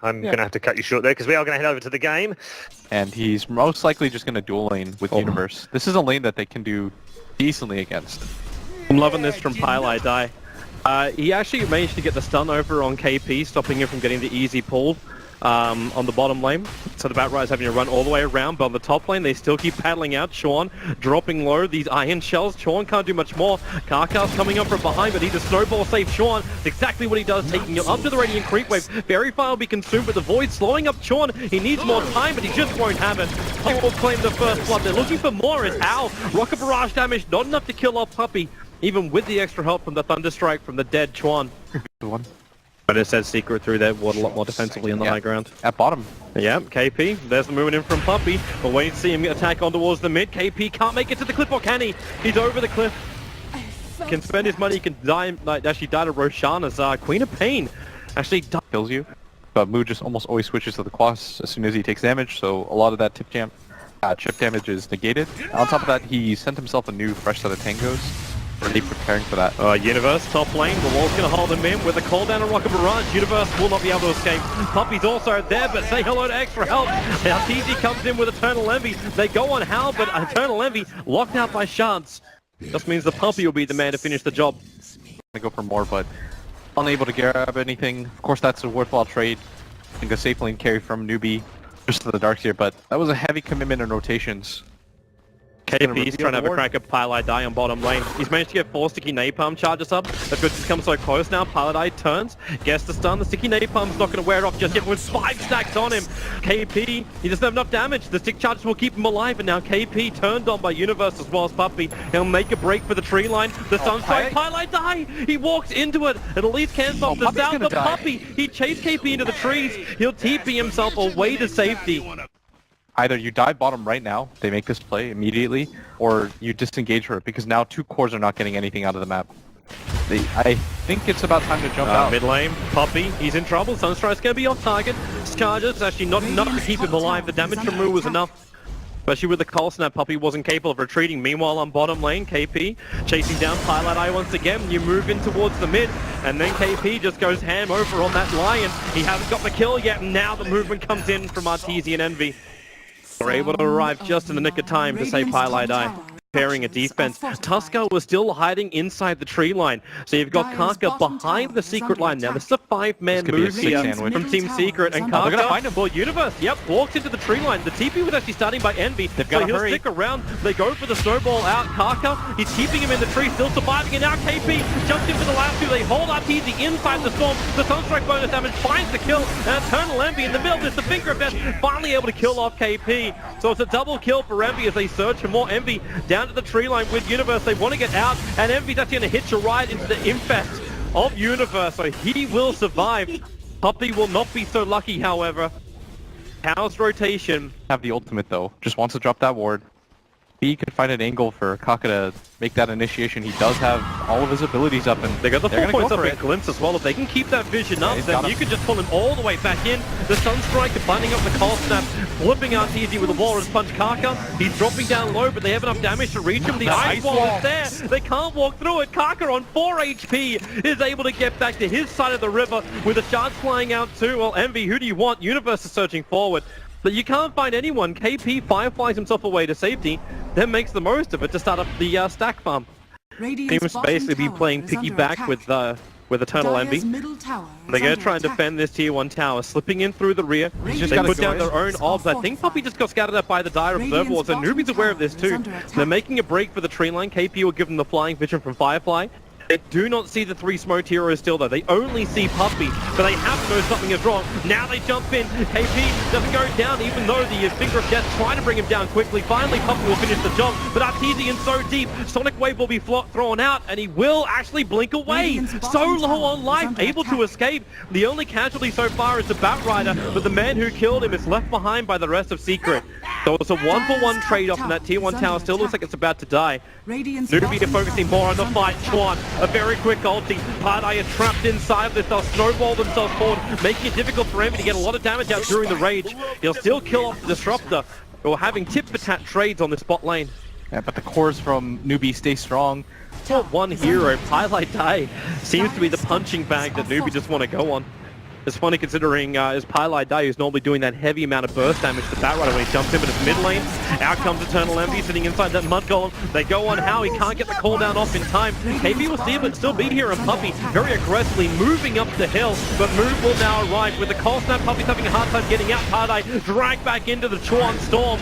I'm going to have to cut you short there because we are going to head over to the game. And he's most likely just going to dual lane with Universe. This is a lane that they can do decently against. I'm loving this from EPICENTRE. He actually managed to get the stun over on KP, stopping him from getting the easy pull on the bottom lane. So the Batrider's having to run all the way around, but on the top lane they still keep paddling out. Sean dropping low, these iron shells. Sean can't do much more. Karkar's coming up from behind, but he's a snowball save Sean. It's exactly what he does, taking him up to the Radiant Creep Wave. Very far will be consumed, but the Void slowing up Sean. He needs more time, but he just won't have it. Puppy will claim the first blood. They're looking for more as how. Rocket Barrage damage, not enough to kill off Puppy, even with the extra help from the Thunder Strike from the dead Chuan. But it says Secret through there, a lot more defensively on the high ground. At bottom. Yeah, KP, there's the movement in from Puppy. But wait to see him attack on towards the mid. KP can't make it to the cliff, or can he? He's over the cliff. Can spend his money, can die, actually die to Roshana's Queen of Pain. Actually kills you. But Moo just almost always switches to the Quas as soon as he takes damage, so a lot of that chip damage is negated. On top of that, he sent himself a new fresh set of tangos. Already preparing for that. Universe, top lane, the wall's gonna hold him in with a call down on Rocket Barrage. Universe will not be able to escape. Puppy's also there, but say hello to extra help. Now TG comes in with Eternal Envy. They go on Hal, but Eternal Envy locked out by Shards. Just means the Puppy will be the man to finish the job. Gonna go for more, but unable to grab anything. Of course, that's a worthwhile trade. I think a safe lane carry from NewBee just to the darks here, but that was a heavy commitment in rotations. KP's trying to have a crack at EPICENTRE on bottom lane. He's managed to get 4 sticky napalm charges up. That's good to come so close now. EPICENTRE turns, gets the stun. The sticky napalm's not going to wear off just yet with 5 stacks on him. KP, he doesn't have enough damage. The stick charges will keep him alive, and now KP turned on by Universe as well as Puppy. He'll make a break for the tree line. The Sunstrike, EPICENTRE, he walks into it and at least cancels off the south of Puppy. He chased KP into the trees. He'll TP himself away to safety. Either you die bottom right now, they make this play immediately, or you disengage her, because now 2 cores are not getting anything out of the map. I think it's about time to jump out. Mid lane, Puppy, he's in trouble. Sunstrike's going to be off target. Charges, actually not enough to keep him alive. The damage from Moo was enough. Especially with the Cold Snap, Puppy wasn't capable of retreating. Meanwhile, on bottom lane, KP chasing down EPICENTRE once again. You move in towards the mid, and then KP just goes ham over on that Lion. He hasn't got the kill yet, and now the movement comes in from Artesian Envy. We're able to arrive just in the nick of time to save EPICENTRE. Preparing a defense. Tusker was still hiding inside the tree line. So you've got Karka behind the secret line. Now this is a 5-man move here from Team Secret. And Karka, gonna find him. Well, Universe, yep, walks into the tree line. The TP was actually starting by Envy. They've got to stick around. They go for the snowball out. Karka, he's keeping him in the tree, still surviving. And now KP jumps into the last 2. They hold RTZ inside the storm. The Sunstrike bonus damage finds the kill. And Eternal Envy in the middle. There's the Finger of Death, finally able to kill off KP. So it's a double kill for Envy as they search for more. Envy down to the tree line with Universe. They want to get out, and Envy's actually going to hitch a ride into the infest of Universe, so he will survive. Puppy will not be so lucky, however. House rotation. Have the ultimate though. Just wants to drop that ward. B could find an angle for Kaka to make that initiation. He does have all of his abilities up, and they got the 4 points up in Glimpse as well. If they can keep that vision up, then you can just pull him all the way back in. The Sunstrike binding up the Cold Snap, flipping RTZ with a Walrus Punch. Karka, he's dropping down low, but they have enough damage to reach him. The Ice Wall is there. They can't walk through it. Karka on 4 HP is able to get back to his side of the river with the shards flying out too. Well, Envy, who do you want? Universe is searching forward. But you can't find anyone. KP fireflies himself away to safety, then makes the most of it to start up the stack farm. Seems to basically be playing piggyback with Eternal Envy. They're going to try and defend this tier 1 tower, slipping in through the rear. They put down their own obs. I think Puppy just got scattered up by the Dire Observer Ward, so NewBee's aware of this too. They're making a break for the tree line. KP will give them the flying vision from Firefly. They do not see the 3 smoked heroes still though. They only see Puppy, but they have to know something is wrong. Now they jump in. KP doesn't go down, even though the Finger of Death trying to bring him down quickly. Finally, Puppy will finish the job, but Artesian so deep. Sonic Wave will be thrown out, and he will actually blink away. So low on life, able to escape. The only casualty so far is the Batrider, but the man who killed him is left behind by the rest of Secret. So it's a 1-for-1 trade-off, and that tier 1 tower still looks like it's about to die. NewBee are focusing more on the fight. Chuan, a very quick ulti. EPICENTRE are trapped inside of this. They'll snowball themselves forward, making it difficult for Envy to get a lot of damage out during the rage. He'll still kill off the Disruptor, or having tit-for-tat trades on this bot lane. Yeah, but the cores from NewBee stay strong. It's not one hero. EPICENTRE seems to be the punching bag that NewBee just want to go on. It's funny considering is Pylai Dai, who's normally doing that heavy amount of burst damage to Batrider when he jumps in, but it's mid lane. Out comes Eternal Envy sitting inside that mud golem. They go on How, he can't get the cooldown off in time. KP will still be here, and Puppey very aggressively moving up the hill, but Move will now arrive with the cold snap. Puppey's having a hard time getting out. Pylai dragged back into the Chuan Storm.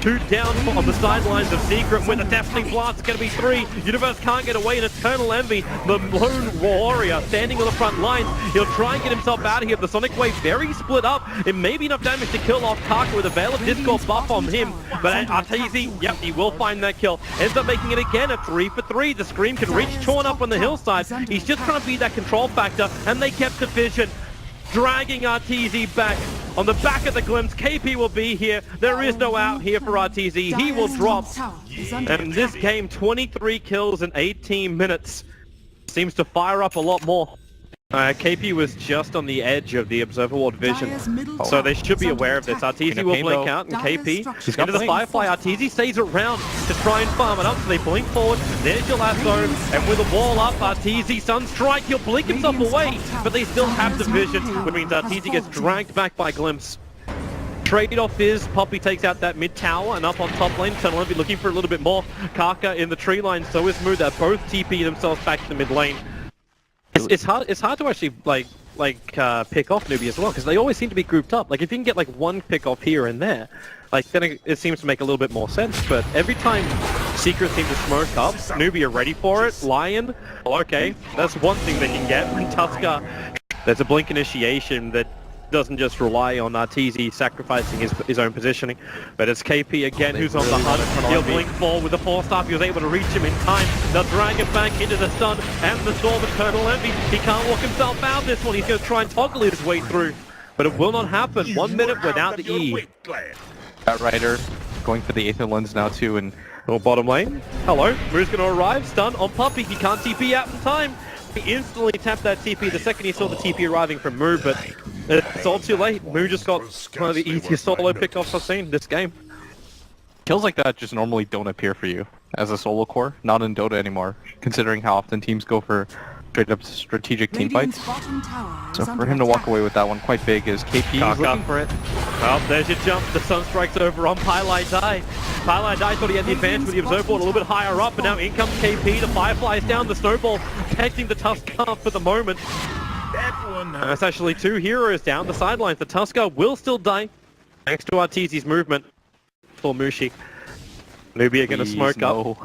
2 down on the sidelines of Secret with a deafening blast. It's going to be 3. Universe can't get away, and Eternal Envy, the lone warrior, standing on the front lines. He'll try and get himself out of here. The Sonic Wave very split up. It may be enough damage to kill off Karka with a Veil of Discord buff on him. But Arteezy, yep, he will find that kill. Ends up making it again a 3 for 3. The Scream can reach Chorn up on the hillside. He's just trying to be that control factor, and they kept the vision. Dragging Arteezy back. On the back of the glimpse, KP will be here. There is no out here for Arteezy. He will drop. And this game, 23 kills in 18 minutes. Seems to fire up a lot more. KP was just on the edge of the Observer Ward vision, so they should be aware of this. Arteezy will blink out, and KP into the Firefly. Arteezy stays around to try and farm it up, so they blink forward. There's your lasso, and with the wall up, Arteezy Sunstrike, he'll blink himself away, but they still have the vision, which means Arteezy gets dragged back by Glimpse. Trade-off is Puppey takes out that mid tower, and up on top lane, Eternal Envy looking for a little bit more. Karka in the tree line, so is Moo. They're both TP themselves back to the mid lane. It's hard to actually pick off NewBee as well, because they always seem to be grouped up. Like if you can get like one pick off here and there, like then it seems to make a little bit more sense. But every time Secret seem to smoke up, NewBee are ready for it. Lion, well, okay, that's one thing they can get. When Tusker, there's a blink initiation that doesn't just rely on Arteezy sacrificing his own positioning, but it's KP again who's on the hunt. He'll blink forward with the 4-star. He was able to reach him in time. They'll drag him back into the sun and the storm. Eternal Envy, he can't walk himself out this one. He's going to try and toggle his way through, but it will not happen. 1 minute without the E. Batrider going for the Aether Lens now too, and bottom lane. Hello, Moo's going to arrive. Stun on Puppey. He can't TP out in time. He instantly tapped that TP the second he saw the TP arriving from Moo, but it's all too late. Moo just got one of the easiest solo pickoffs I've seen this game. Kills like that just normally don't appear for you as a solo core, not in Dota anymore, considering how often teams go for straight up strategic team fights. So for him to walk away with that one quite big is KP is looking for it. Well, there's your jump. The Sunstrike's over on Pylai Dai. Pylai Dai thought he had the advantage with the Observer Board a little bit higher up, but now in comes KP. The Firefly is down. The Snowball protecting the Tusker for the moment. That's actually 2 heroes down the sidelines. The Tusker will still die thanks to Arteezy's movement for Mushi. NewBee are going to smoke up.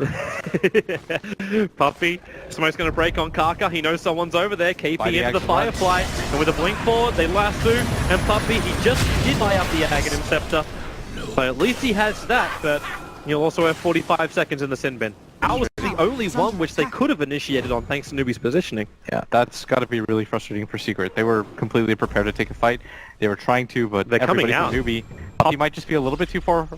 Puppey, smoke's going to break on Karka. He knows someone's over there. KP into the Firefly, and with a blink forward, they lasso, and Puppey, he just did buy up the Aghanim Scepter. So at least he has that, but he'll also have 45 seconds in the Sin Bin. That was the only one which they could have initiated on thanks to NewBee's positioning. Yeah, that's got to be really frustrating for Secret. They were completely prepared to take a fight. They were trying to, but they're coming out. NewBee, he might just be a little bit too far.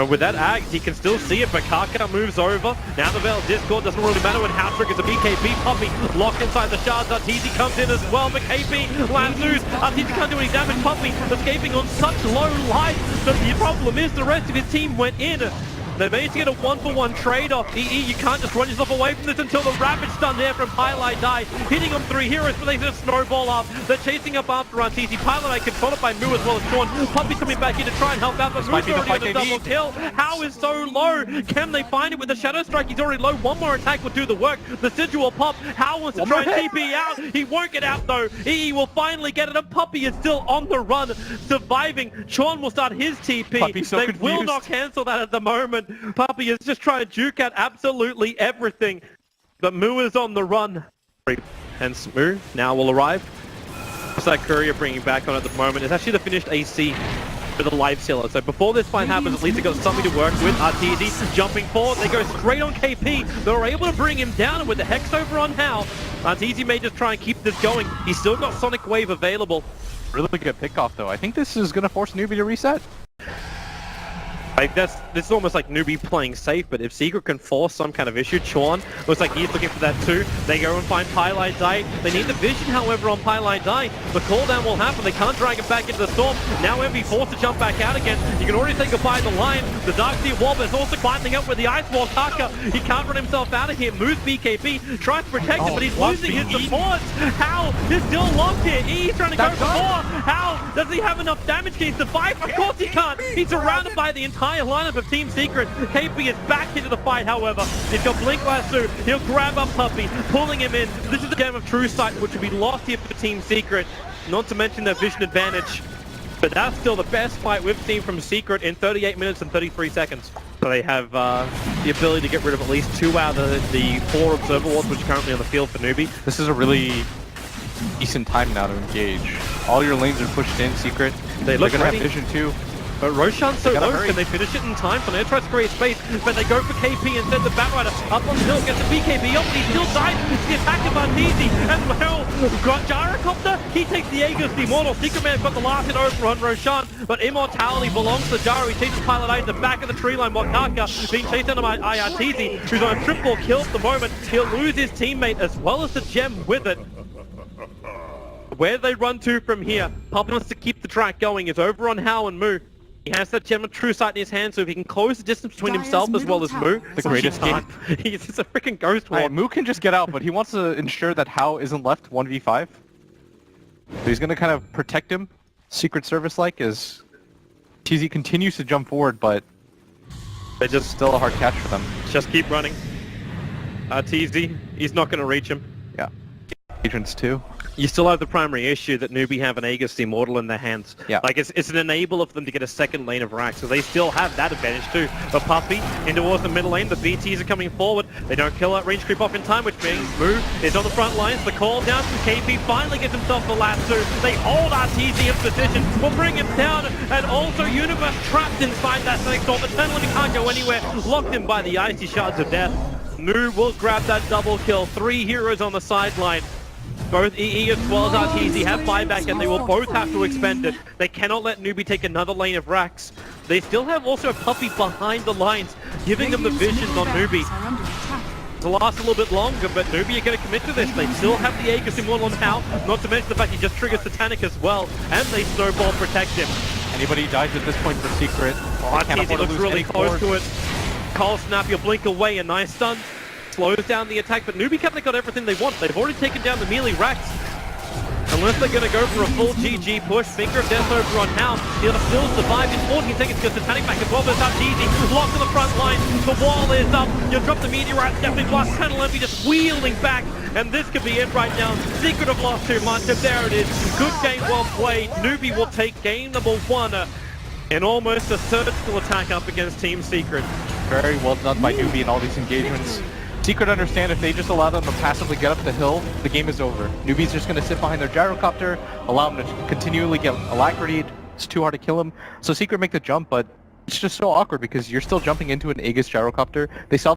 With that Axe, he can still see it, but Karka moves over. Now the Veil Discord doesn't really matter when How triggers a BKB. Puppey locked inside the shards. Arteezy comes in as well, but KP lassos. Arteezy can't do any damage. Puppey escaping on such low life. But the problem is the rest of his team went in. They managed to get a 1-for-1 trade-off. EE, you can't just run yourself away from this until the Ravage stun there from Pylai Dai. Hitting on 3 heroes, but they just snowball up. They're chasing up after Arteezy. Pylai controlled by Moo as well as Chorn. Puppey's coming back in to try and help out, but Moo's already on a double kill. How is so low? Can they find it with the Shadow Strike? He's already low. One more attack will do the work. The Sigil will pop. How wants to try and TP out? He won't get out though. EE will finally get it, and Puppey is still on the run, surviving. Chorn will start his TP. Puppey's so confused. Will not cancel that at the moment. Puppey is just trying to juke out absolutely everything, but Moo is on the run. Hence Moo now will arrive. What's that courier bringing back on at the moment? It's actually the finished AC for the life sealer. So before this fight happens, at least they got something to work with. Arteezy jumping forward. They go straight on KP. They were able to bring him down, and with the Hex over on How, Arteezy may just try and keep this going. He's still got Sonic Wave available. Really good pick off though. I think this is going to force NewBee to reset. Like this is almost like NewBee playing safe, but if Secret can force some kind of issue, Chorn looks like he's looking for that too. They go and find Pylite Die. They need the vision, however, on Pylite Die. The cooldown will happen. They can't drag him back into the storm. Now NewBee forced to jump back out again. You can already say goodbye to the line. The Dark Sea Wall is also climbing up with the Ice Wall. Kaka, he can't run himself out of here. Moves BKB, tries to protect him, but he's losing his supports. How? He's still locked here. He's trying to go for more. How? Does he have enough damage? Can he survive? Of course he can't. He's surrounded by the entire lineup of Team Secret. KP is back into the fight, however. He's got Blink Lasso. He'll grab up Puppy, pulling him in. This is a game of true sight, which will be lost here for Team Secret. Not to mention their vision advantage. But that's still the best fight we've seen from Secret in 38 minutes and 33 seconds. So they have the ability to get rid of at least 2 out of the 4 Observer Wards, which are currently on the field for NewBee. This is a really decent time now to engage. All your lanes are pushed in, Secret. They're gonna have vision too. But Roshan's so low, hurry. can they finish it in time? Fnair tries to create space, but they go for KP and send the Batrider up on the hill, gets the BKB up, but he still dies. It's the attack of Arteezy as well. Got Gyrocopter, he takes the Aegis, the Immortal. Secret Man's got the last hit over on Roshan, but Immortality belongs to Gyro. He chases Pilot Eye in the back of the tree line, while Kaka being chased down by Arteezy, who's on a triple kill at the moment. He'll lose his teammate as well as the gem with it. Where they run to from here, Puppy wants to keep the track going. It's over on Hao and Moo. He has that gem of true sight in his hand, so if he can close the distance between himself as well as Moo, the greatest game. He's just a freaking ghost war. Moo can just get out, but he wants to ensure that Hao isn't left 1v5. So he's going to kind of protect him, Secret Service-like, as TZ continues to jump forward, but it's just still a hard catch for them. Just keep running. TZ, he's not going to reach him. Yeah. Agents too. You still have the primary issue that NewBee have an Aegis the Immortal in their hands. Yeah. Like, it's an enabler for them to get a second lane of racks, so they still have that advantage too. But Puppy in towards the middle lane, the BTs are coming forward. They don't kill that range creep off in time, which means Moo is on the front lines. The call down, KP finally gets himself the last 2. They hold RTZ in position, will bring him down, and also Universe trapped inside that snake storm. Eternally can't go anywhere, locked in by the icy shards of death. Moo will grab that double kill. 3 heroes on the sideline. Both EE as well as RTZ have buyback and they will both have to expend it. They cannot let NewBee take another lane of racks. They still have also a Puppy behind the lines, giving them the vision on NewBee. To last a little bit longer, but NewBee are going to commit to this. They still have the Aegis Immortal on Hao, not to mention the fact he just triggers Satanic as well, and they snowball protect him. Anybody who dies at this point for Secret. RTZ looks really close to it. Cold Snap, you'll blink away, a nice stun. Slows down the attack, but NewBee haven't got everything they want. They've already taken down the melee racks. Unless they're going to go for a full GG push, Finger of Death over on Hao. He'll still survive in 14 seconds because Satanic back as well. There's up easy. Locked to the front line. The wall is up. You drop the meteorite, definitely blast. Tunnel Envy just wheeling back. And this could be it right now. Secret have lost too much. And there it is. Good game, well played. NewBee will take game number 1 in almost a surgical attack up against Team Secret. Very well done by NewBee in all these engagements. Secret understand if they just allow them to passively get up the hill, the game is over. NewBee's just going to sit behind their gyrocopter, allow them to continually get alacrity. It's too hard to kill him. So Secret make the jump, but it's just so awkward because you're still jumping into an Aegis gyrocopter. They still